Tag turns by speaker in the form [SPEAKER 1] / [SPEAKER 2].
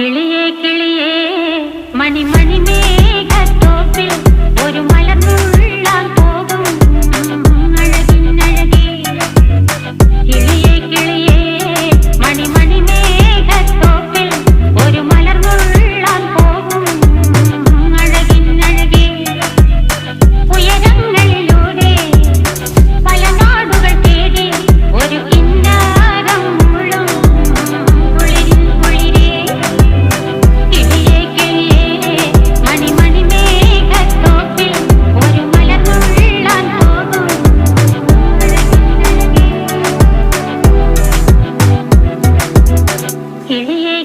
[SPEAKER 1] കിളിയേ കിളിയേ മണിമണി മേഘത്തോപ്പിൽ ഒരു മലർന്നുള്ളാൻ പോകും അഴകിനഴകേ. കിളിയേ കിളിയേ മണിമണി മേഘത്തോപ്പിൽ ഒരു മലർന്നുള്ളാൻ പോകും അഴകിനഴകേ. ഉയരങ്ങളിലൂടെ പല നാടുകൾ തേടി ഒരു കിന്നാരം മുള്ളും കുളിരിൻ കുളിരേ. കിളിയേ കിളിയേ മണിമണി മേഘത്തോപ്പിൽ ഒരു മലർന്നുള്ളാൻ പോകും അഴകിനഴകേ. കിളിയേ